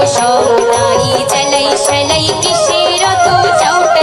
शौनाई जलै शलै किसेर तो चौटली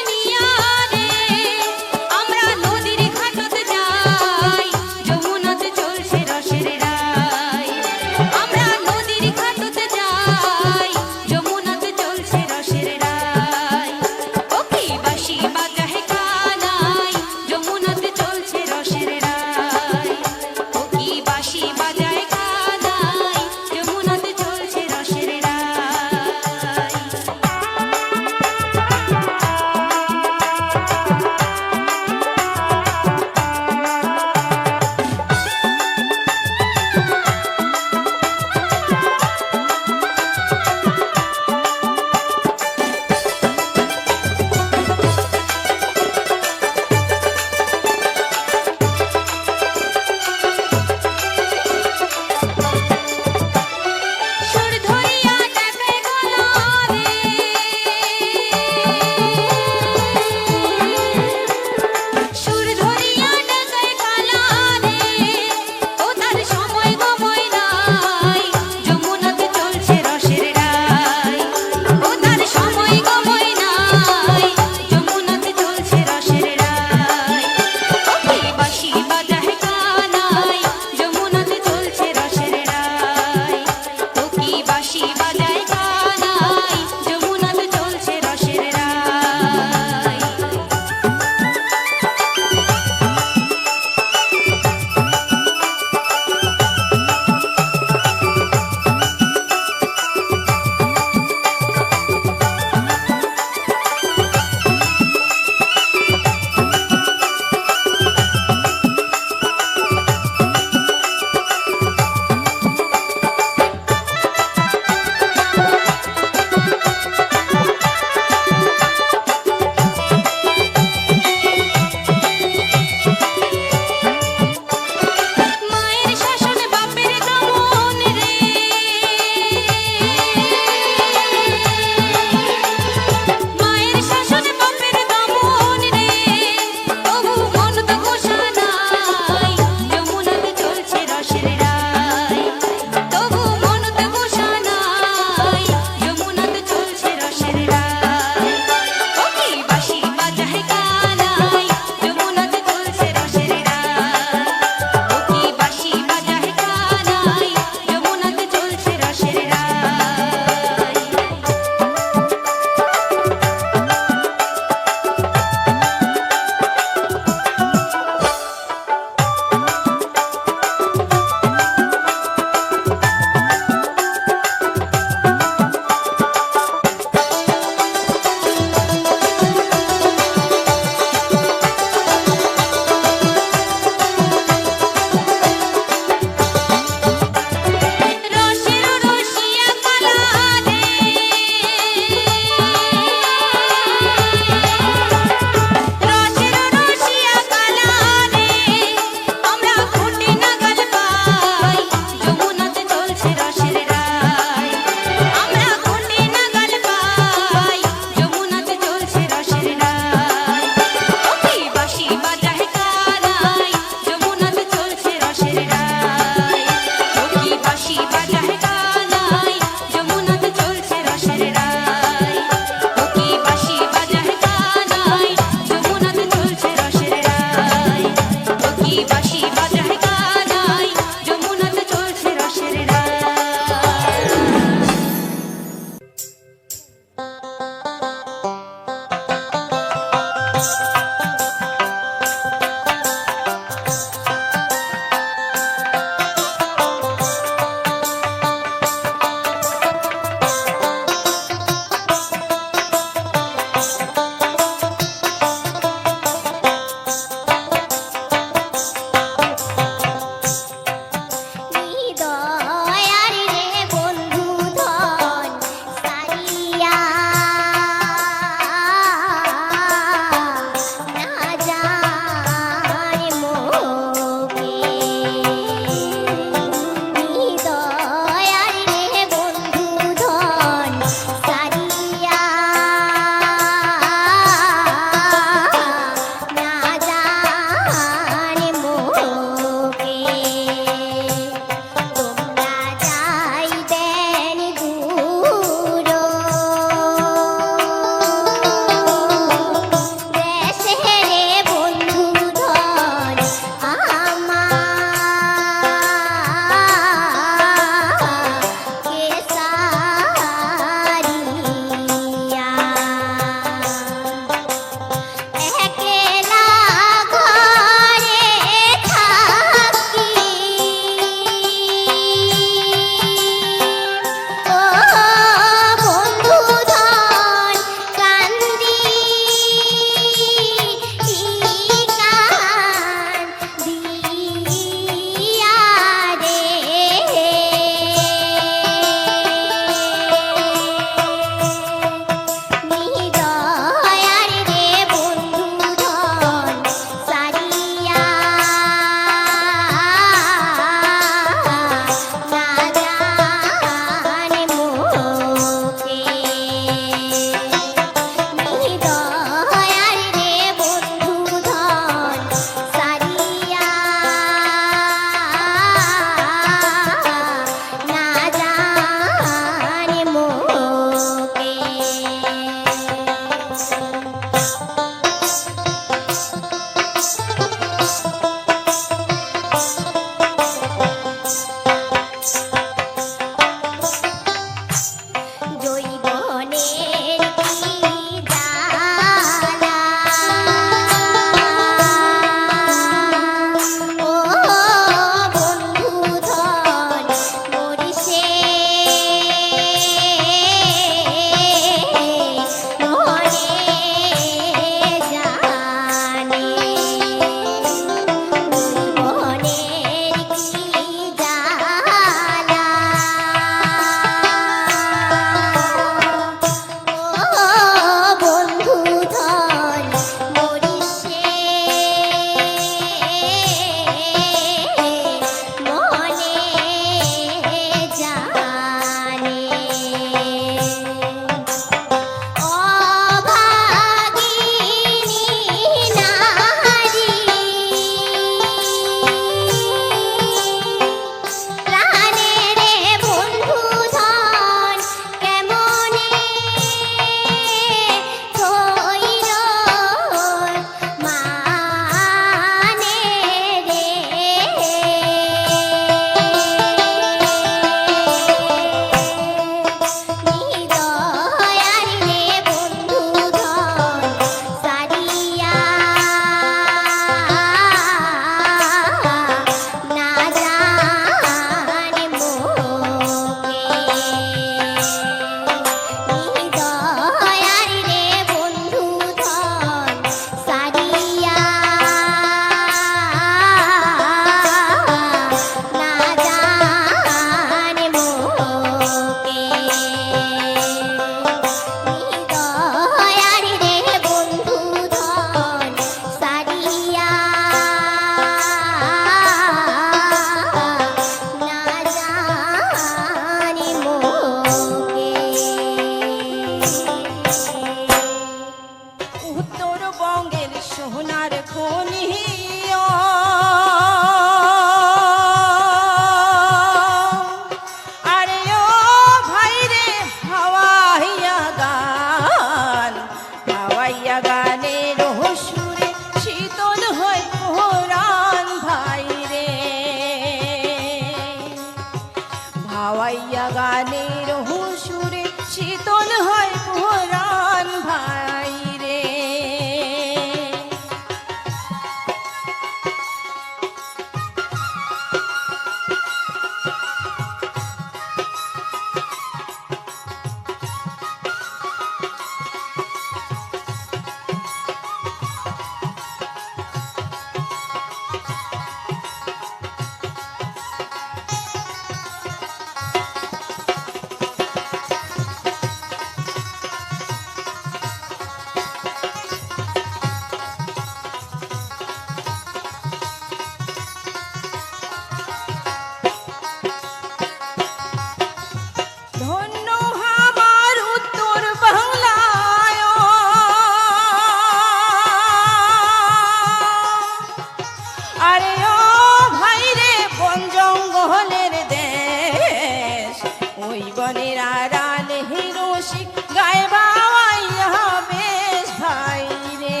বনের আড়ালে রসিক গায়ে বাবাইয়া বেশ ভাই রে,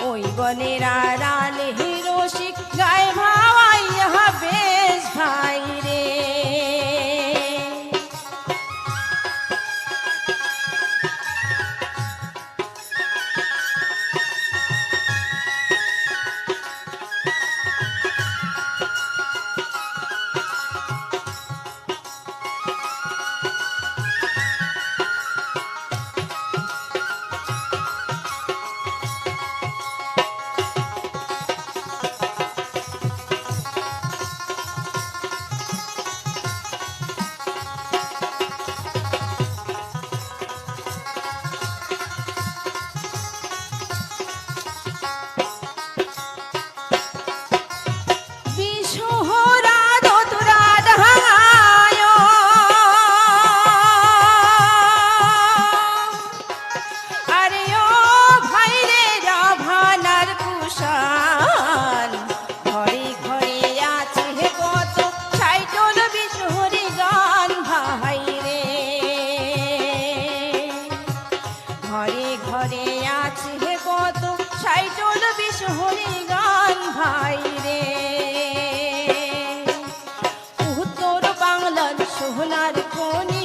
ওই বনের আড়ালে রসিক গায়ে বাবাইয়া বেশ ভাই রে। ঘরে ঘরে আছে কত সাইটল বিশহরি গান ভাই রে, উত্তর বাংলার সোনার খনি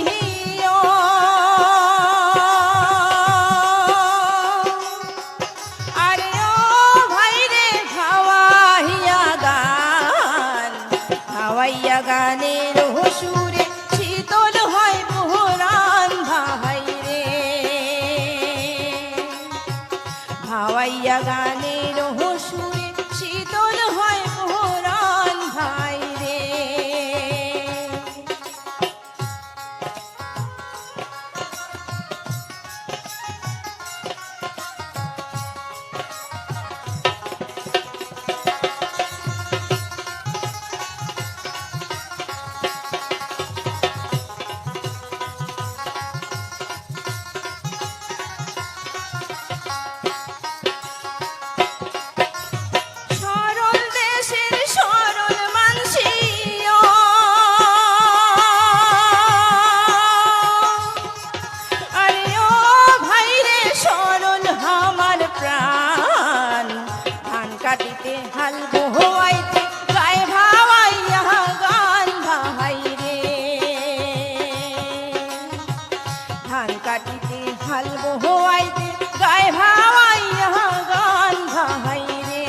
আরে ও ভাই রে ভাওয়াইয়া গান, ভাওয়াইয়া গানের সুরে শীতল হয় পোহরান ভাই রে, ভাওয়াইয়া গানের সুরে শীতল হয় পোহরান ভাই রে। কাটিতে হাল বহাইতে গায়ে ভাওয়াইয়া গান ভাই রে, ধান কাটিতে হাল বহাইতে গায়ে ভাওয়াইয়া গান ভাই রে।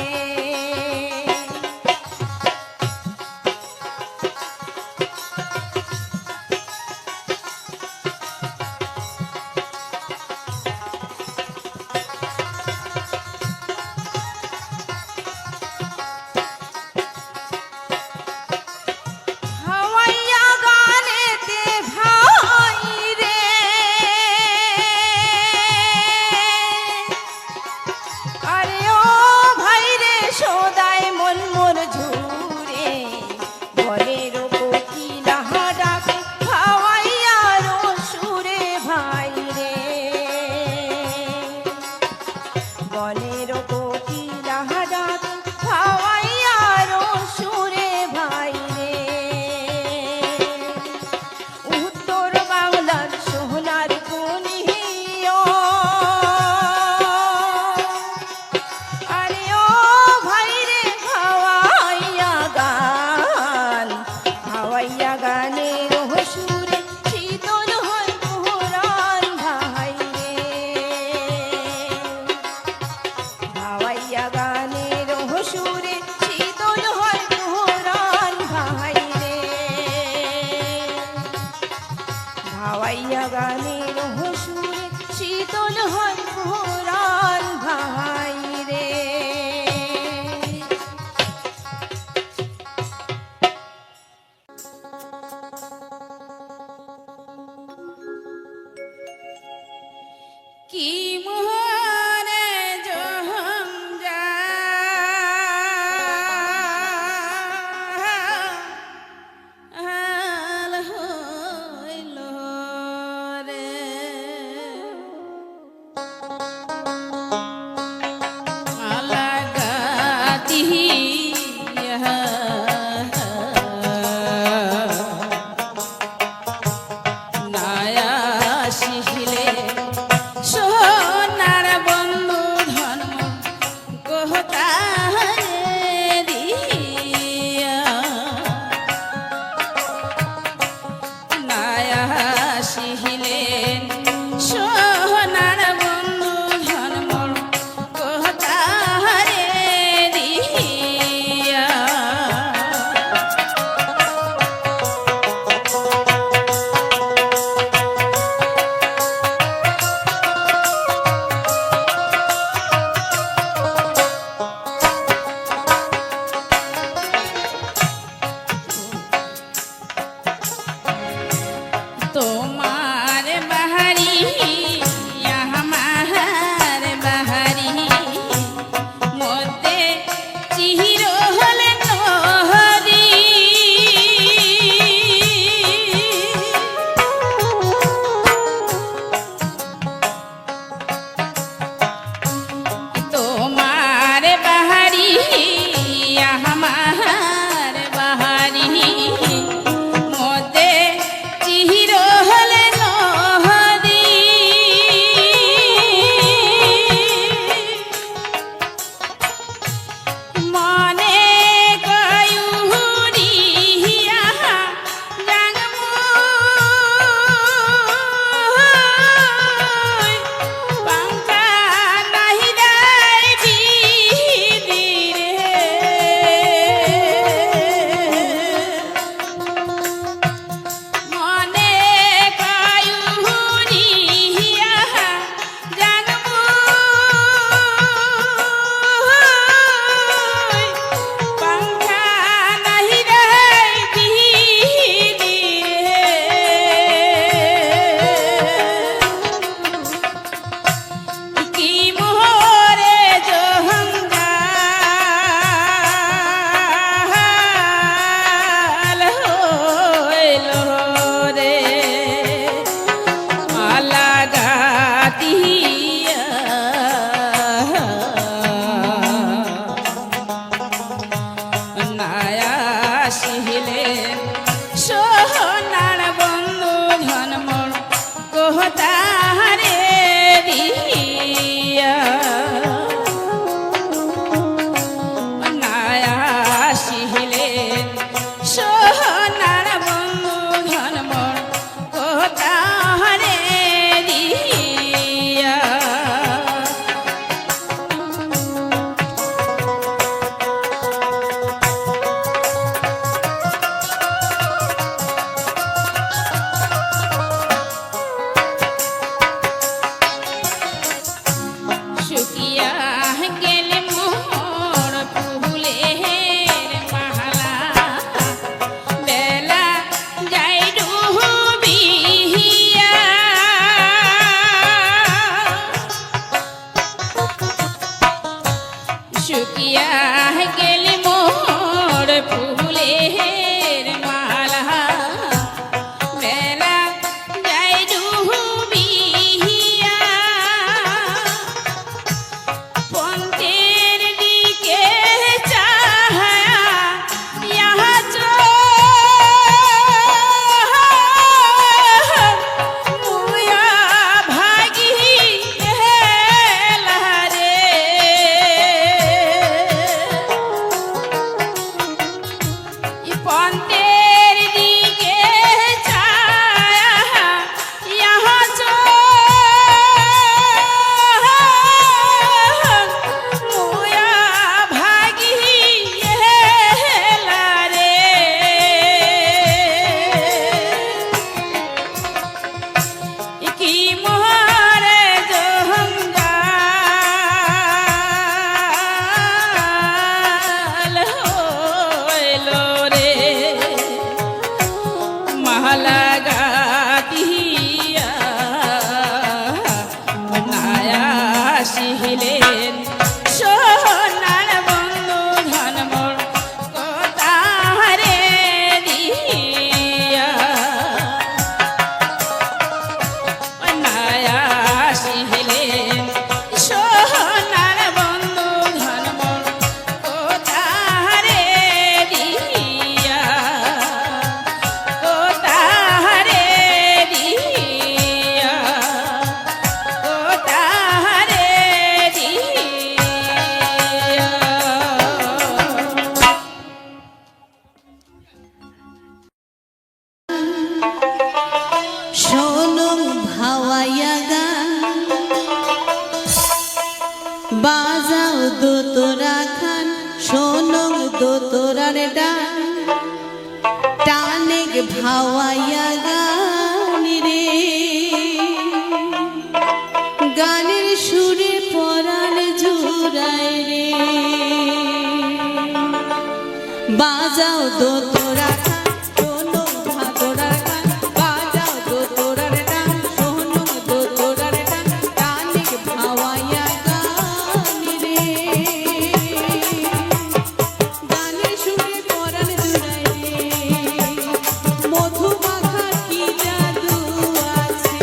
মনে কয়ুরিয়া জানমু পাঙ্কা নাহি দেয় বিদিরে মনে কয়ুরিয়া জানমু পাঙ্খা নাহি দেয় বিদিরে কি মোহরে জঞ্জাল হইল রে আলাগাতিয়া নায়া শিহিলেন সোহনার বন্ধু ধনমর কোহতারে দিয়া নায়া শিহিলেন সোহনার বন্ধু ধনমর কোহতারে দিয়া শুকিয়া গেল মোর ফুলের মালা বেলা যাই ডুবিয়া শুকিয়া গেল মোর ফুলের মালা বেলা যাই ডুবিয়া পন্থের দিকে চাহায়া ইহা মুয়া ভাগি হেলা রে পন্থের দিকে চাহায়া ইহা মুয়া ভাগি হেলা রে কি মোহরে জঞ্জাল হইল রে মালাগাতিয়া নায়া শিহিলেন সোনার বন্ধু ধনমর কোতারে দিয়া নায়া শিহিলেন সোনার বন্ধু ধনমর কোতারে দিয়া কোতারে দিয়া কোতারে দিয়া সোনম ভাওয়াইয়া গান বাজাও দোতরা খান সোনম দোতরার ডান টানে ভাওয়াইয়া গান রে গানের সুরে পরাণ জুড়ায় রে বাজাও দোতরা খান সোনম ভাদরার গান বাজাও দোতরার ডান সোনম দোতরার ডান টানে ভাওয়াইয়া গান রে গানের সুরে পরাণ জুড়ায় রে মধু মাখা কি জাদু আছে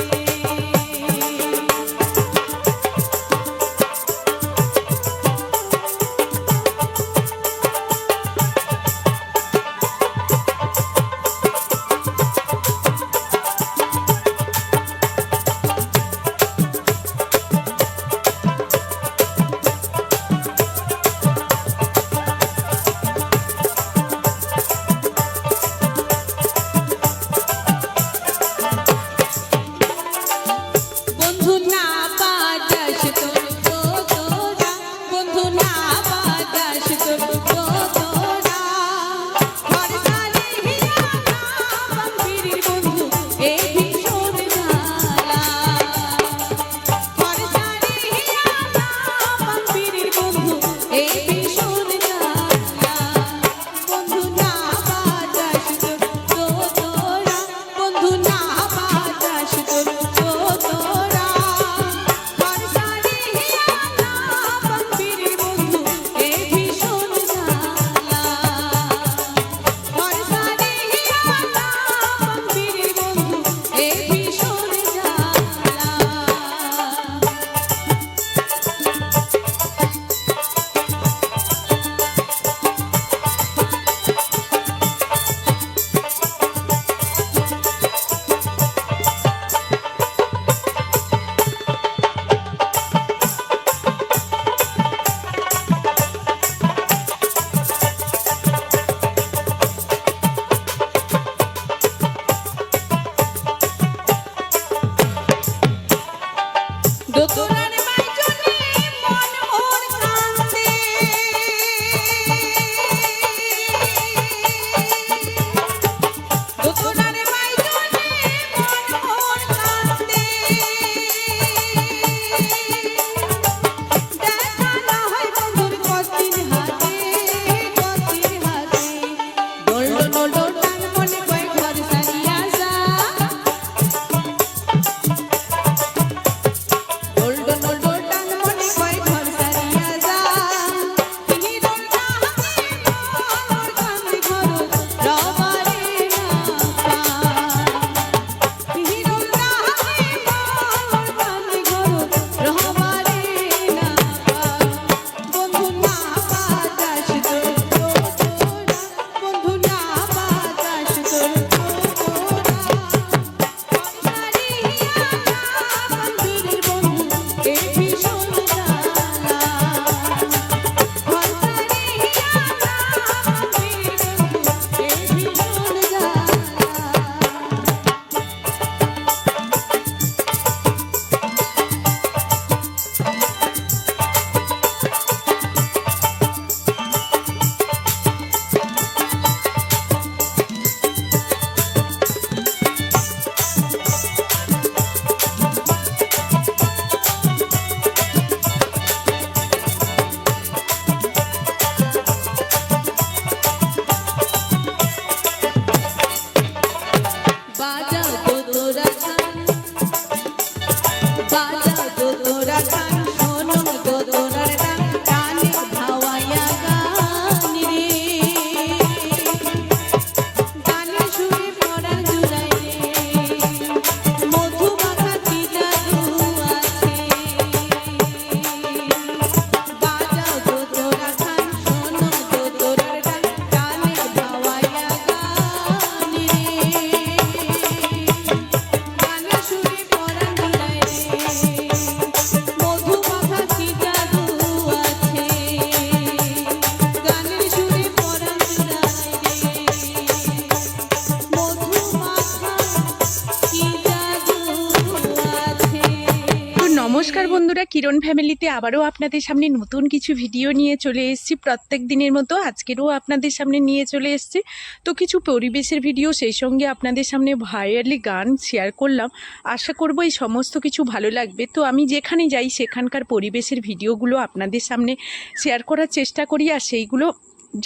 নমস্কার বন্ধুরা, কিরণ ফ্যামিলিতে আবারও আপনাদের সামনে নতুন কিছু ভিডিও নিয়ে চলে এসেছি। প্রত্যেক দিনের মতো আজকেরও আপনাদের সামনে নিয়ে চলে এসেছি। তো কিছু পরিবেশের ভিডিও, সেই সঙ্গে আপনাদের সামনে ভাইরালি গান শেয়ার করলাম। আশা করব এই সমস্ত কিছু ভালো লাগবে। তো আমি যেখানে যাই সেখানকার পরিবেশের ভিডিওগুলো আপনাদের সামনে শেয়ার করার চেষ্টা করি, আর সেইগুলো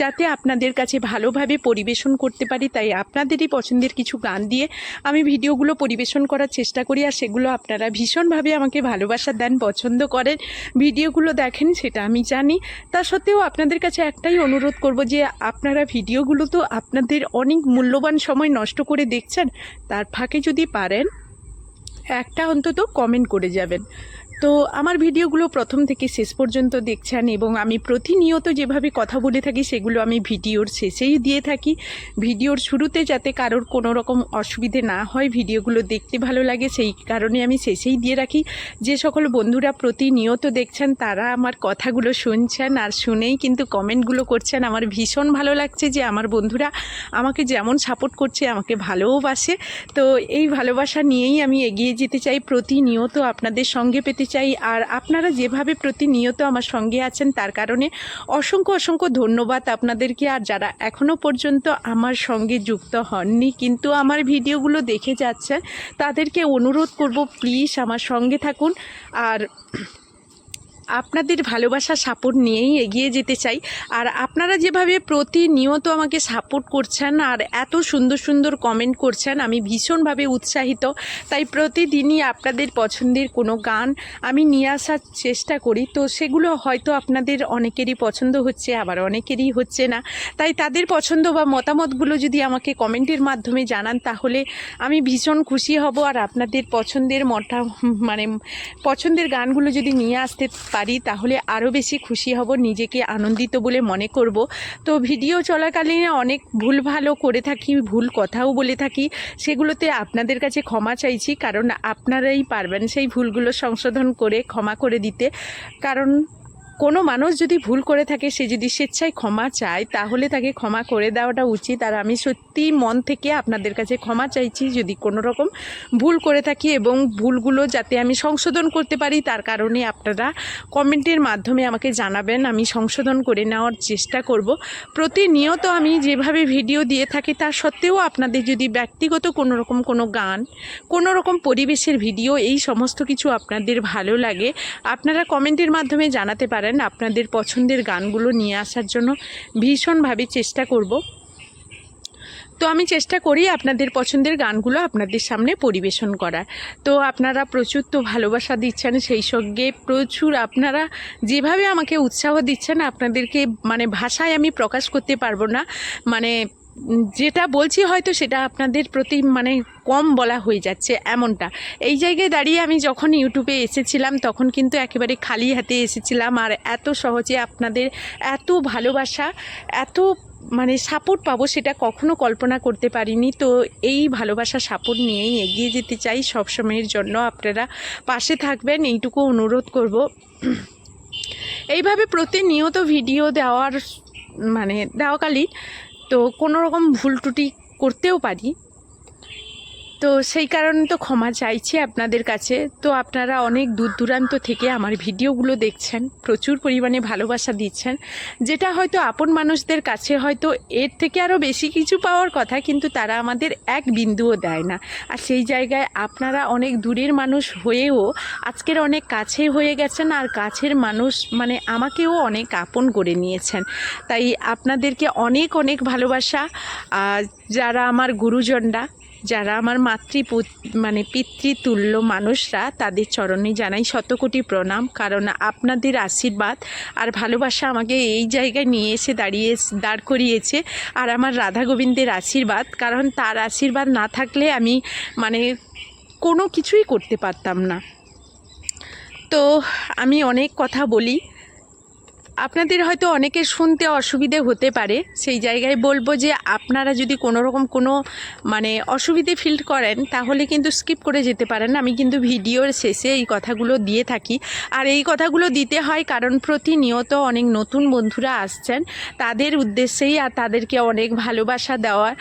যাতে আপনাদের কাছে ভালোভাবে পরিবেশন করতে পারি, তাই আপনাদেরই পছন্দের কিছু গান দিয়ে আমি ভিডিওগুলো পরিবেশন করার চেষ্টা করি। আর সেগুলো আপনারা ভীষণভাবে আমাকে ভালোবাসা দেন, পছন্দ করেন, ভিডিওগুলো দেখেন, সেটা আমি জানি। তা সত্ত্বেও আপনাদের কাছে একটাই অনুরোধ করব যে আপনারা ভিডিওগুলো তো আপনাদের অনেক মূল্যবান সময় নষ্ট করে দেখছেন, তার ফাঁকে যদি পারেন একটা অন্তত কমেন্ট করে যাবেন। তো আমার ভিডিওগুলো প্রথম থেকে শেষ পর্যন্ত দেখছেন, এবং আমি প্রতিনিয়ত যেভাবে কথা বলে থাকি সেগুলো আমি ভিডিওর শেষেই দিয়ে থাকি। ভিডিওর শুরুতে যাতে কারোর কোনো রকম অসুবিধে না হয়, ভিডিওগুলো দেখতে ভালো লাগে, সেই কারণে আমি শেষেই দিয়ে রাখি। যে সকল বন্ধুরা প্রতিনিয়ত দেখছেন তারা আমার কথাগুলো শুনছেন, আর শুনেই কিন্তু কমেন্টগুলো করছেন। আমার ভীষণ ভালো লাগছে যে আমার বন্ধুরা আমাকে যেমন সাপোর্ট করছে, আমাকে ভালোবাসে। তো এই ভালোবাসা নিয়েই আমি এগিয়ে যেতে চাই, প্রতিনিয়ত আপনাদের সঙ্গে পেতে চাই। আর আপনারা যেভাবে প্রতিনিয়ত আমার সঙ্গে আছেন তার কারণে অসংখ্য অসংখ্য ধন্যবাদ আপনাদেরকে। আর যারা এখনও পর্যন্ত আমার সঙ্গে যুক্ত হননি কিন্তু আমার ভিডিওগুলো দেখে যাচ্ছেন, তাদেরকে অনুরোধ করব প্লিজ আমার সঙ্গে থাকুন। আর আপনাদের ভালোবাসা সাপোর্ট নিয়েই এগিয়ে যেতে চাই। আর আপনারা যেভাবে প্রতিনিয়ত আমাকে সাপোর্ট করছেন আর এত সুন্দর সুন্দর কমেন্ট করছেন, আমি ভীষণভাবে উৎসাহিত। তাই প্রতিদিনই আপনাদের পছন্দের কোনো গান আমি নিয়ে আসার চেষ্টা করি। তো সেগুলো হয়তো আপনাদের অনেকেরই পছন্দ হচ্ছে, আবার অনেকেরই হচ্ছে না। তাই তাদের পছন্দ বা মতামতগুলো যদি আমাকে কমেন্টের মাধ্যমে জানান তাহলে আমি ভীষণ খুশি হব। আর আপনাদের পছন্দের পছন্দের গানগুলো যদি নিয়ে আসতে পারি তাহলে আরও বেশি খুশি হব, নিজেকে আনন্দিত বলে মনে করব। তো ভিডিও চলাকালীন অনেক ভুল ভালো করে থাকি, ভুল কথাও বলে থাকি, সেগুলোতে আপনাদের কাছে ক্ষমা চাইছি, কারণ আপনারাই পারবেন সেই ভুলগুলো সংশোধন করে ক্ষমা করে দিতে। কারণ কোনো মানুষ যদি ভুল করে থাকে, সে যদি স্বেচ্ছায় ক্ষমা চায় তাহলে তাকে ক্ষমা করে দেওয়াটা উচিত। আর আমি সত্যি মন থেকে আপনাদের কাছে ক্ষমা চাইছি যদি কোনো রকম ভুল করে থাকি, এবং ভুলগুলো যাতে আমি সংশোধন করতে পারি তার কারণে আপনারা কমেন্টের মাধ্যমে আমাকে জানাবেন, আমি সংশোধন করে নেওয়ার চেষ্টা করব। প্রতিনিয়ত আমি যেভাবে ভিডিও দিয়ে থাকি তা সত্ত্বেও আপনাদের যদি ব্যক্তিগত কোনো রকম কোনো গান, কোনো রকম পরিবেশের ভিডিও, এই সমস্ত কিছু আপনাদের ভালো লাগে, আপনারা কমেন্টের মাধ্যমে জানাতে পারেন। আপনাদের পছন্দের গানগুলো নিয়ে আসার জন্য ভীষণভাবে চেষ্টা করব। তো আমি চেষ্টা করি আপনাদের পছন্দের গানগুলো আপনাদের সামনে পরিবেশন করার। তো আপনারা প্রচুর তো ভালোবাসা দিচ্ছেন, সেই সঙ্গে প্রচুর আপনারা যেভাবে আমাকে উৎসাহ দিচ্ছেন, আপনাদেরকে ভাষায় আমি প্রকাশ করতে পারবো না। যেটা বলছি হয়তো সেটা আপনাদের প্রতি কম বলা হয়ে যাচ্ছে এমনটা। এই জায়গায় দাঁড়িয়ে আমি যখন ইউটিউবে এসেছিলাম তখন কিন্তু একেবারে খালি হাতে এসেছিলাম, আর এত সহজে আপনাদের এত ভালোবাসা, এত সাপোর্ট পাবো সেটা কখনো কল্পনা করতে পারিনি। তো এই ভালোবাসা সাপোর্ট নিয়েই এগিয়ে যেতে চাই সব সময়ের জন্য। আপনারা পাশে থাকবেন এইটুকু অনুরোধ করব। এইভাবে প্রতিনিয়ত ভিডিও দেওয়াকালীন তো কোনো রকম ভুল ত্রুটি করতেও পারি, তো সেই কারণে তো ক্ষমা চাইছি আপনাদের কাছে। তো আপনারা অনেক দূর দূরান্ত থেকে আমার ভিডিওগুলো দেখছেন, প্রচুর পরিমাণে ভালোবাসা দিচ্ছেন, যেটা হয়তো আপন মানুষদের কাছে হয়তো এর থেকে আরও বেশি কিছু পাওয়ার কথা, কিন্তু তারা আমাদের এক বিন্দুও দেয় না। আর সেই জায়গায় আপনারা অনেক দূরের মানুষ হয়েও আজকের অনেক কাছে হয়ে গেছেন, আর কাছের মানুষ আমাকেও অনেক আপন করে নিয়েছেন। তাই আপনাদেরকে অনেক অনেক ভালোবাসা। যারা আমার গুরুজনরা, যারা আমার পিতৃতুল্য মানুষরা, তাদের চরণে জানাই শতকোটি প্রণাম। কারণ আপনাদের আশীর্বাদ আর ভালোবাসা আমাকে এই জায়গায় নিয়ে এসে দাঁড় করিয়েছে। আর আমার রাধা গোবিন্দের আশীর্বাদ, কারণ তার আশীর্বাদ না থাকলে আমি কোনো কিছুই করতে পারতাম না। তো আমি অনেক কথা বলি, আপনাদের হয়তো অনেকের শুনতে অসুবিধে হতে পারে, সেই জায়গায় বলবো যে আপনারা যদি কোনো রকম কোনো মানে অসুবিধে ফিল করেন তাহলে কিন্তু স্কিপ করে যেতে পারেন। আমি কিন্তু ভিডিওর শেষে এই কথাগুলো দিয়ে থাকি, আর এই কথাগুলো দিতে হয় কারণ প্রতিনিয়ত অনেক নতুন বন্ধুরা আসছেন, তাদের উদ্দেশ্যেই আর তাদেরকে অনেক ভালোবাসা দেওয়ার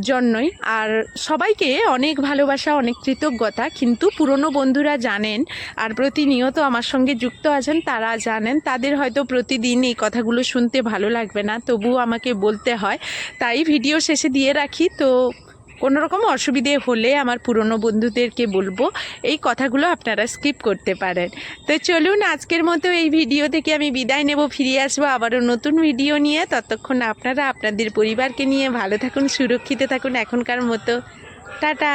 জন্যই। আর সবাইকে অনেক ভালোবাসা, অনেক কৃতজ্ঞতা। কিন্তু পুরনো বন্ধুরা জানেন আর প্রতিনিয়ত আমার সঙ্গে যুক্ত আছেন, তারা জানেন তাদের হয়তো প্রতিদিন এই কথাগুলো শুনতে ভালো লাগবে না, তবুও আমাকে বলতে হয়, তাই ভিডিও শেষে দিয়ে রাখি। তো কোনো রকম অসুবিধে হলে আমার পুরনো বন্ধুদেরকে বলবো এই কথাগুলো আপনারা স্কিপ করতে পারেন। তো চলুন আজকের মতো এই ভিডিও থেকে আমি বিদায় নেব, ফিরে আসবো আবারও নতুন ভিডিও নিয়ে। ততক্ষণ আপনারা আপনাদের পরিবারকে নিয়ে ভালো থাকুন, সুরক্ষিত থাকুন। এখনকার মতো টাটা।